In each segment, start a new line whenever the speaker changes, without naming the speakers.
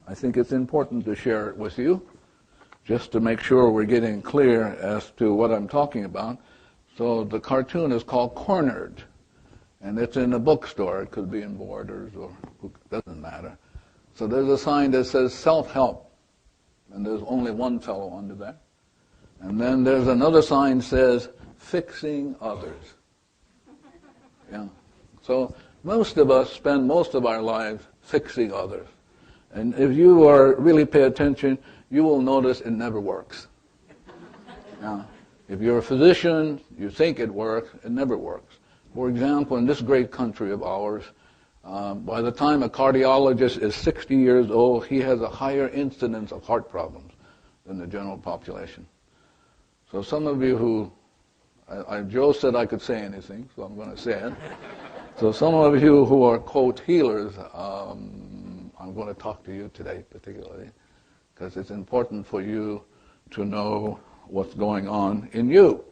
I think it's important to share it with you, just to make sure we're getting clear as to what I'm talking about. So the cartoon is called Cornered, and it's in a bookstore. It could be in Borders or doesn't matter. So there's a sign that says self-help, and there's only one fellow under there. And then there's another sign that says fixing others. Yeah. So most of us spend most of our lives fixing others. And if you really pay attention, you will notice it never works. Yeah. If you're a physician, you think it works, it never works. For example, in this great country of ours, by the time a cardiologist is 60 years old, he has a higher incidence of heart problems than the general population. So some of you who, Joe said I could say anything, so I'm going to say it. So some of you who are, quote, healers, I'm going to talk to you today particularly, because it's important for you to know what's going on in you.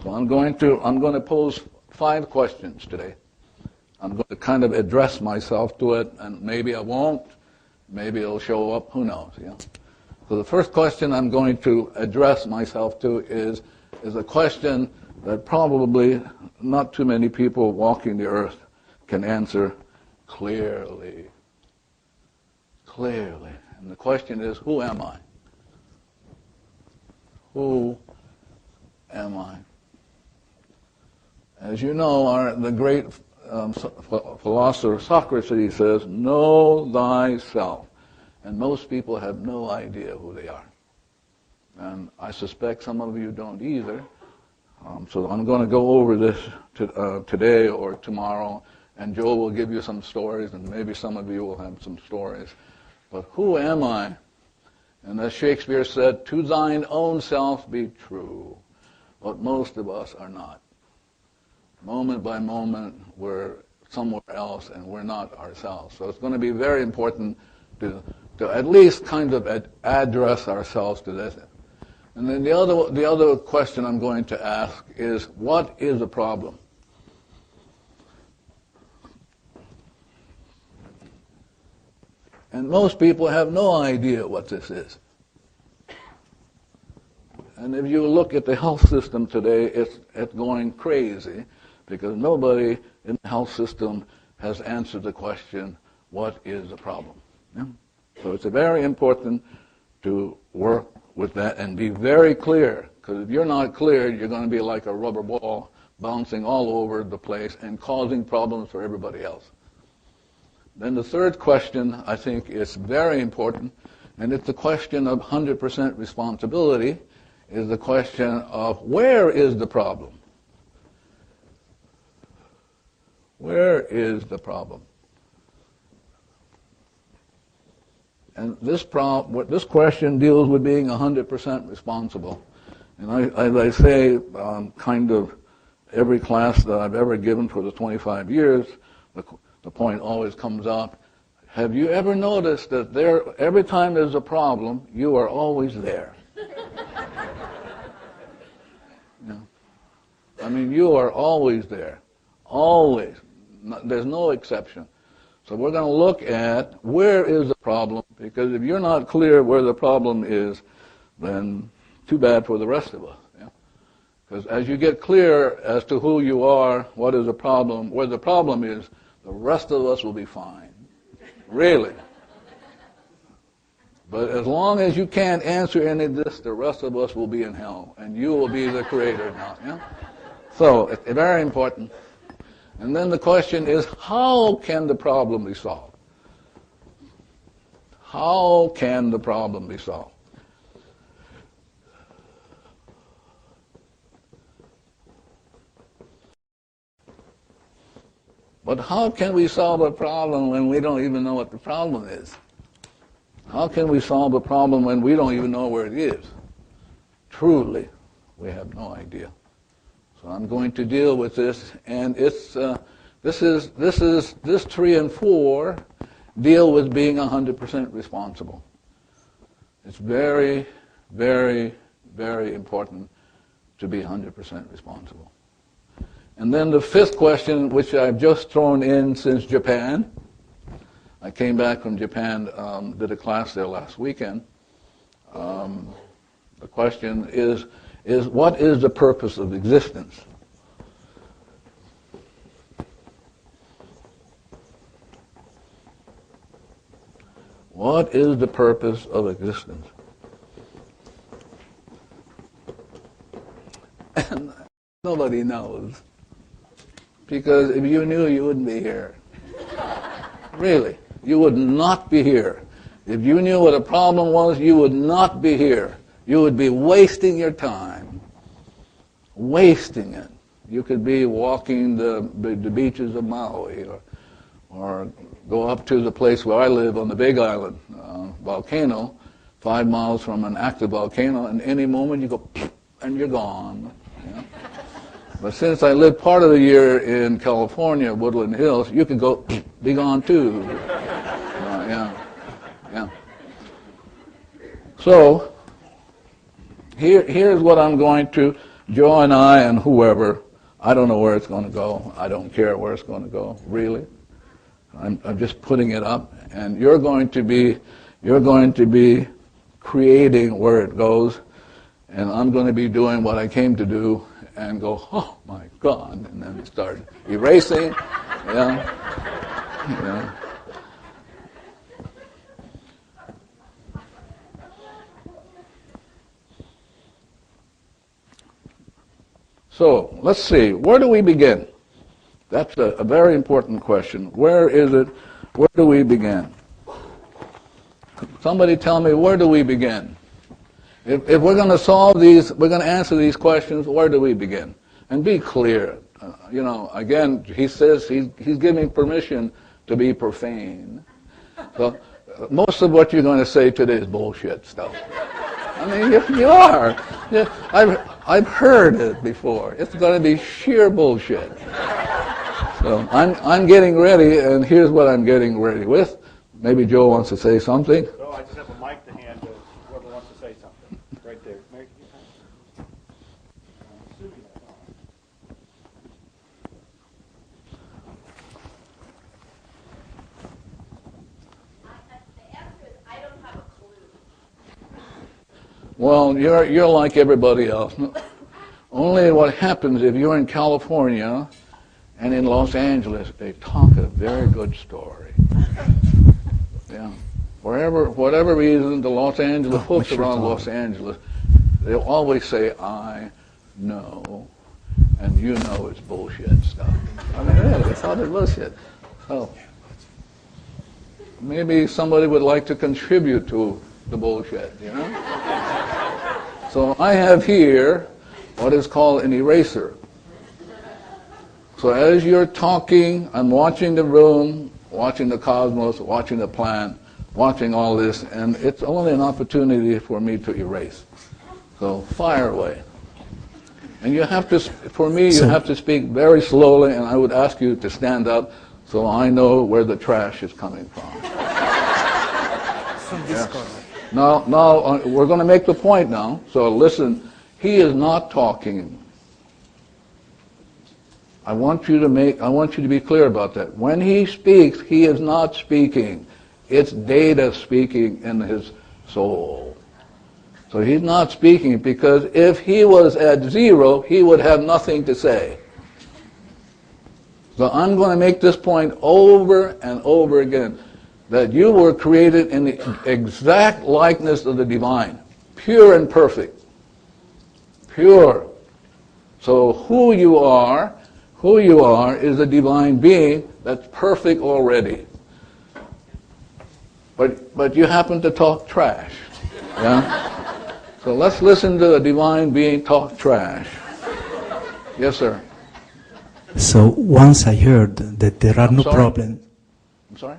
So I'm going to pose 5 questions today. I'm going to kind of address myself to it, and maybe I won't, maybe it'll show up, who knows, yeah. So the first question I'm going to address myself to is a question that probably not too many people walking the earth can answer clearly. Clearly. And the question is, who am I? Who am I? As you know, the great philosopher Socrates says, know thyself. And most people have no idea who they are. And I suspect some of you don't either. So I'm going to go over this today or tomorrow, and Joe will give you some stories, and maybe some of you will have some stories. But who am I? And as Shakespeare said, to thine own self be true. But most of us are not. Moment by moment, we're somewhere else, and we're not ourselves. So it's going to be very important to at least kind of address ourselves to this. And then the other question I'm going to ask is, what is a problem? And most people have no idea what this is. And if you look at the health system today, it's going crazy, because nobody in the health system has answered the question, what is the problem? Yeah? So it's very important to work with that and be very clear, because if you're not clear, you're going to be like a rubber ball bouncing all over the place and causing problems for everybody else. Then the third question, I think, is very important, and it's the question of 100% responsibility, is the question of where is the problem? Where is the problem? And this question deals with being 100% responsible. And as I say, kind of every class that I've ever given for the 25 years, the point always comes up, have you ever noticed that every time there's a problem, you are always there? Yeah. I mean, you are always there. Always. There's no exception. So we're going to look at where is the problem, because if you're not clear where the problem is, then too bad for the rest of us. Yeah? Because as you get clear as to who you are, what is the problem, where the problem is, the rest of us will be fine. Really. But as long as you can't answer any of this, the rest of us will be in hell, and you will be the creator now. Yeah? So it's very important. And then the question is, how can the problem be solved? How can the problem be solved? But how can we solve a problem when we don't even know what the problem is? How can we solve a problem when we don't even know where it is? Truly, we have no idea. So I'm going to deal with this, and this 3 and 4 deal with being 100% responsible. It's very, very, very important to be 100% responsible. And then the 5th question, which I've just thrown in since Japan, I came back from Japan, did a class there last weekend. The question is what is the purpose of existence? What is the purpose of existence? And nobody knows. Because if you knew, you wouldn't be here. Really, you would not be here. If you knew what a problem was, you would not be here. You would be wasting your time. Wasting it. You could be walking the beaches of Maui or go up to the place where I live on the Big Island volcano, 5 miles from an active volcano, and any moment you go and you're gone. Yeah? But since I live part of the year in California, Woodland Hills, you could go be gone too. Yeah. So here's what I'm going to, Joe and I and whoever, I don't know where it's going to go. I don't care where it's going to go, really. I'm just putting it up, and you're going to be creating where it goes, and I'm going to be doing what I came to do, and go, oh my God, and then start erasing, yeah. So let's see, where do we begin? That's a very important question. Where is it? Where do we begin? Somebody tell me, where do we begin? If we're going to solve these, we're going to answer these questions, where do we begin? And be clear. Again, he says he's giving permission to be profane. So most of what you're going to say today is bullshit stuff. I mean, you are. I've heard it before. It's going to be sheer bullshit. So I'm getting ready, and here's what I'm getting ready with. Maybe Joe wants to say something.
Oh, I just have a mic to hand to whoever wants to say something. Right there.
The answer is I don't have a clue.
Well, you're like everybody else. Only what happens if you're in California and in Los Angeles, they talk a very good story. Yeah. Whatever reason, the Los Angeles folks around Los Angeles, they'll always say, I know, and you know it's bullshit stuff. I mean, really, it's all bullshit. So maybe somebody would like to contribute to the bullshit, So I have here what is called an eraser. So as you're talking, I'm watching the room, watching the cosmos, watching the plant, watching all this, and it's only an opportunity for me to erase. So fire away. And you have to, for me, you have to speak very slowly, and I would ask you to stand up so I know where the trash is coming from.
From this corner.
Now, we're going to make the point now. So listen, he is not talking. I want you to be clear about that. When he speaks, he is not speaking. It's data speaking in his soul. So he's not speaking, because if he was at zero, he would have nothing to say. So I'm going to make this point over and over again, that you were created in the exact likeness of the divine, pure and perfect. Pure. So who you are is a divine being that's perfect already. But you happen to talk trash. Yeah? So let's listen to a divine being talk trash. Yes, sir.
So once I heard that there are no problems.
I'm sorry?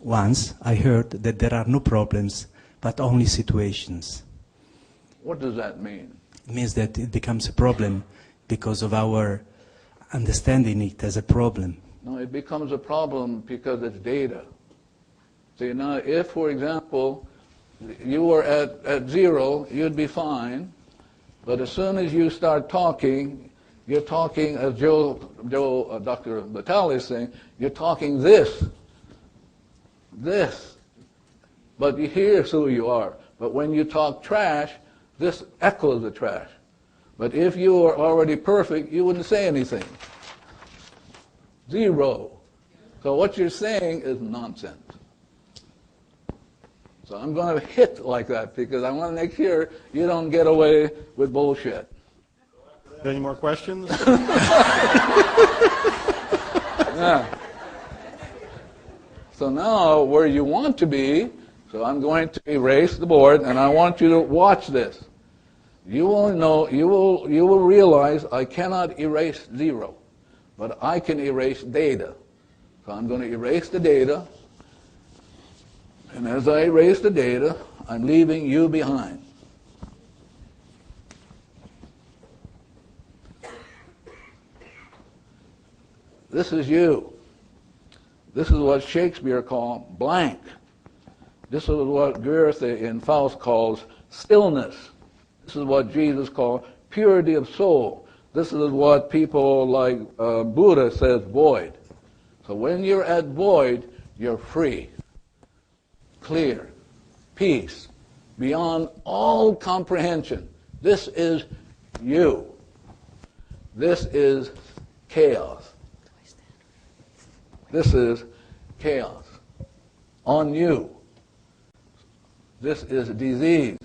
Once I heard that there are no problems, but only situations.
What does that mean?
It means that it becomes a problem because of our understanding it as a problem.
No, it becomes a problem because it's data. See, now if, for example, you were at zero, you'd be fine. But as soon as you start talking, you're talking, as Dr. Vitali is saying, you're talking this. this. But here's who you are. But when you talk trash, this echoes the trash. But if you were already perfect, you wouldn't say anything. Zero. So what you're saying is nonsense. So I'm going to hit like that because I want to make sure you don't get away with bullshit.
Any more questions?
Yeah. So now where you want to be, so I'm going to erase the board and I want you to watch this. You will know, you will realize I cannot erase zero, but I can erase data. So I'm going to erase the data, and as I erase the data, I'm leaving you behind. This is you. This is what Shakespeare called blank. This is what Goethe in Faust calls stillness. This is what Jesus called purity of soul. This is what people like Buddha says void. So when you're at void, you're free, clear, peace, beyond all comprehension. This is you. This is chaos. This is chaos on you. This is disease.